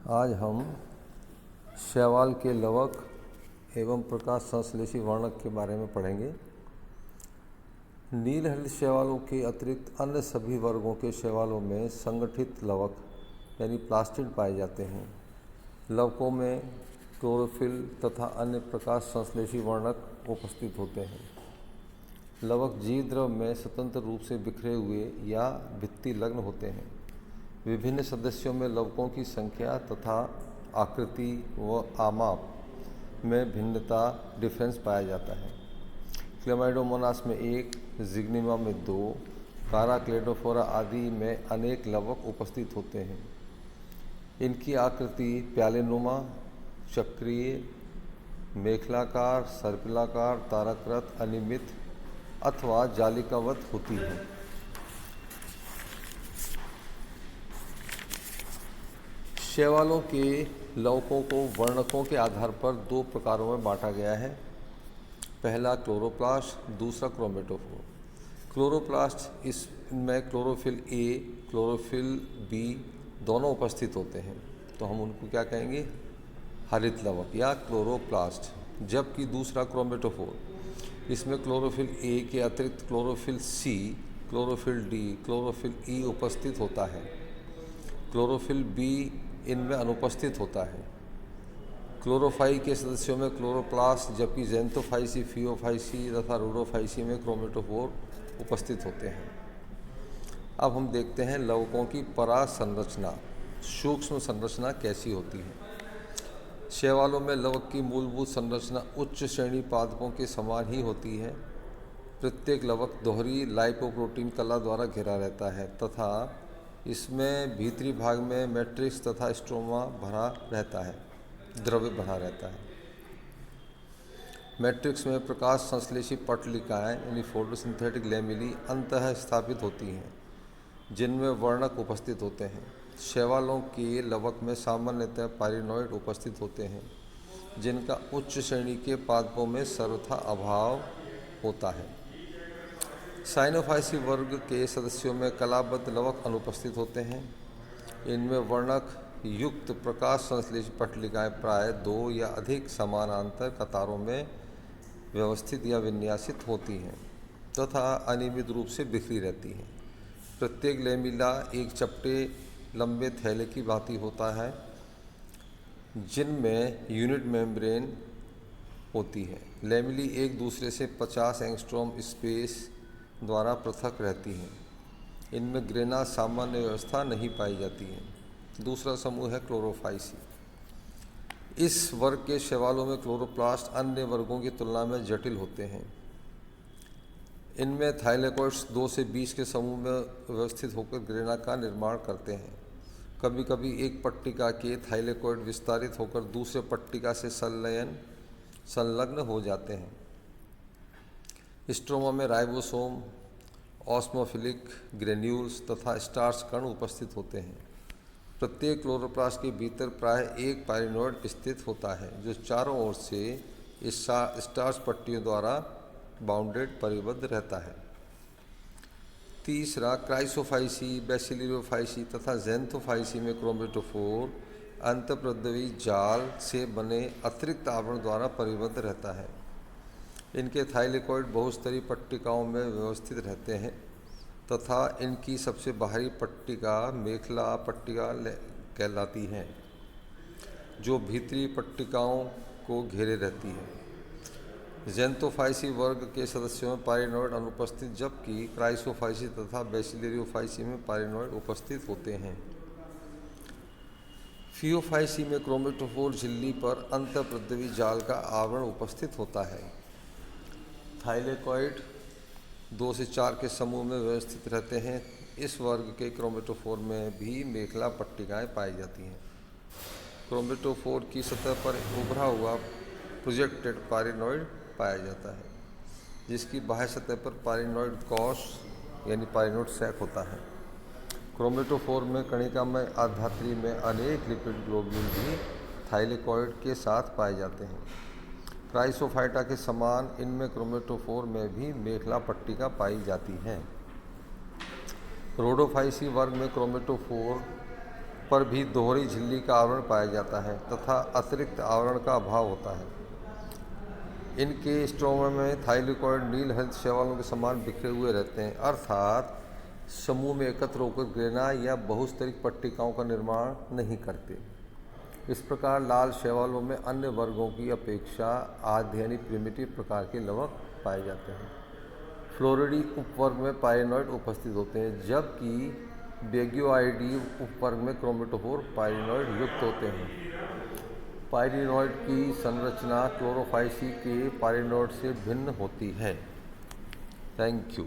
आज हम शैवाल के लवक एवं प्रकाश संश्लेषी वर्णक के बारे में पढ़ेंगे। नीलहरित शैवालों के अतिरिक्त अन्य सभी वर्गों के शैवालों में संगठित लवक यानी प्लास्टिड पाए जाते हैं। लवकों में क्लोरोफिल तथा अन्य प्रकाश संश्लेषी वर्णक उपस्थित होते हैं। लवक जीव द्रव में स्वतंत्र रूप से बिखरे हुए या भित्ति लग्न होते हैं। विभिन्न सदस्यों में लवकों की संख्या तथा आकृति व आमाप में भिन्नता डिफरेंस पाया जाता है। क्लेमाइडोमोनास में 1, जिग्निमा में 2, काराक्लेडोफोरा आदि में अनेक लवक उपस्थित होते हैं। इनकी आकृति प्यालेनुमा, चक्रीय, मेखलाकार, सर्पिलाकार, तारकरत, अनियमित अथवा जालिकावत होती है। शैवालों के लवकों को वर्णकों के आधार पर 2 प्रकारों में बांटा गया है। पहला क्लोरोप्लास्ट, दूसरा क्रोमेटोफोर। क्लोरोप्लास्ट इसमें क्लोरोफिल ए, क्लोरोफिल बी दोनों उपस्थित होते हैं, तो हम उनको क्या कहेंगे, हरित लवक या क्लोरोप्लास्ट। जबकि दूसरा क्रोमेटोफोर, इसमें क्लोरोफिल ए के अतिरिक्त chlorophyll C, chlorophyll D, chlorophyll E उपस्थित होता है। क्लोरोफिल बी इनमें अनुपस्थित होता है। क्लोरोफाई के सदस्यों में क्लोरोप्लास्ट, जबकि ज़ैंथोफाइसी, फियोफाइसी तथा रूडोफाइसी में क्रोमेटोफोर उपस्थित होते हैं। अब हम देखते हैं लवकों की परासंरचना, सूक्ष्म संरचना कैसी होती है। शैवालों में लवक की मूलभूत संरचना उच्च श्रेणी पादपों के समान ही होती है। प्रत्येक लवक दोहरी लाइपोप्रोटीन कला द्वारा घिरा रहता है तथा इसमें भीतरी भाग में मैट्रिक्स तथा स्ट्रोमा भरा रहता है, द्रव्य भरा रहता है। मैट्रिक्स में प्रकाश संश्लेषी पटलिकाएँ यानी फोटोसिंथेटिक लैमेली अंतः स्थापित होती हैं, जिनमें वर्णक उपस्थित होते हैं। शैवालों के लवक में सामान्यतः पाइरिनॉइड उपस्थित होते हैं, जिनका उच्च श्रेणी के पादपों में सर्वथा अभाव होता है। साइनोफाइसी वर्ग के सदस्यों में कलाबद्ध लवक अनुपस्थित होते हैं। इनमें वर्णक युक्त प्रकाश संश्लेषी पटलिकाएँ प्राय 2 या अधिक समानांतर कतारों में व्यवस्थित या विन्यासित होती हैं तथा अनियमित रूप से बिखरी रहती हैं। प्रत्येक लैमेला एक चपटे लंबे थैले की भांति होता है, जिनमें यूनिट मेम्ब्रेन होती है। लैमेली एक दूसरे से 50 एंगस्ट्रॉम स्पेस द्वारा पृथक रहती हैं। इनमें ग्रेना सामान्य व्यवस्था नहीं पाई जाती है। दूसरा समूह है क्लोरोफाइसी। इस वर्ग के शैवालों में क्लोरोप्लास्ट अन्य वर्गों की तुलना में जटिल होते हैं। इनमें थाइलेकोइड्स 2 से 20 के समूह में व्यवस्थित होकर ग्रेना का निर्माण करते हैं। कभी कभी एक पट्टिका के थाइलेकोइड विस्तारित होकर दूसरे पट्टिका से संलग्न हो जाते हैं। स्ट्रोमा में राइबोसोम, ऑस्मोफिलिक ग्रेन्यूल्स तथा स्टार्च कण उपस्थित होते हैं। प्रत्येक क्लोरोप्लास्ट के भीतर प्राय एक पाइरिनॉइड स्थित होता है, जो चारों ओर से स्टार्च पट्टियों द्वारा बाउंडेड परिबद्ध रहता है। तीसरा क्राइसोफाइसी, बैसिलियोफाइसी तथा ज़ैंथोफाइसी में क्रोमेटोफोर अंतःप्रद्रवी जाल से बने अतिरिक्त आवरण द्वारा परिबद्ध रहता है। इनके थाइलेकोइड बहुस्तरीय पट्टिकाओं में व्यवस्थित रहते हैं तथा इनकी सबसे बाहरी पट्टिका मेखला पट्टिका कहलाती है, जो भीतरी पट्टिकाओं को घेरे रहती है। ज़ैंथोफाइसी वर्ग के सदस्यों में पाइरिनॉइड अनुपस्थित, जबकि क्राइसोफाइसी तथा बैसिलियोफाइसी में पाइरिनॉइड उपस्थित होते हैं। फियोफाइसी में क्रोमेटोफोर झिल्ली पर अंतःप्रद्रवी जाल का आवरण उपस्थित होता है। थाइलेकोइड 2 से 4 के समूह में व्यवस्थित रहते हैं। इस वर्ग के क्रोमेटोफोर में भी मेखला पट्टिकाएँ पाई जाती हैं। क्रोमेटोफोर की सतह पर उभरा हुआ प्रोजेक्टेड पाइरिनॉइड पाया जाता है, जिसकी बाह्य सतह पर पाइरिनॉइड कॉश यानी पाइरिनॉइड सैक होता है। क्रोमेटोफोर में कणिकामय आधात्री में अनेक लिपिड ग्लोब्यूल भी थाइलेकोइड के साथ पाए जाते हैं। क्राइसोफाइटा के समान इनमें क्रोमेटोफोर में भी मेखला पट्टिका पाई जाती है। रोडोफाइसी वर्ग में क्रोमेटोफोर पर भी दोहरी झिल्ली का आवरण पाया जाता है तथा अतिरिक्त आवरण का अभाव होता है। इनके स्ट्रोमा में थाइलेकोइड नील हरित शैवालों के समान बिखरे हुए रहते हैं, अर्थात समूह में एकत्र होकर ग्रेना या बहुस्तरिक पट्टिकाओं का निर्माण नहीं करते। इस प्रकार लाल शैवालों में अन्य वर्गों की अपेक्षा आद्य यानी प्रिमिटिव प्रकार के लवक पाए जाते हैं। फ्लोरिडी उपवर्ग में पाइरिनॉइड उपस्थित होते हैं, जबकि बेगियोआइडी उपवर्ग में क्रोमेटोफोर पाइरिनॉइड युक्त होते हैं। पाइरिनॉइड की संरचना क्लोरोफाइसी के पाइरिनॉइड से भिन्न होती है। Thank you.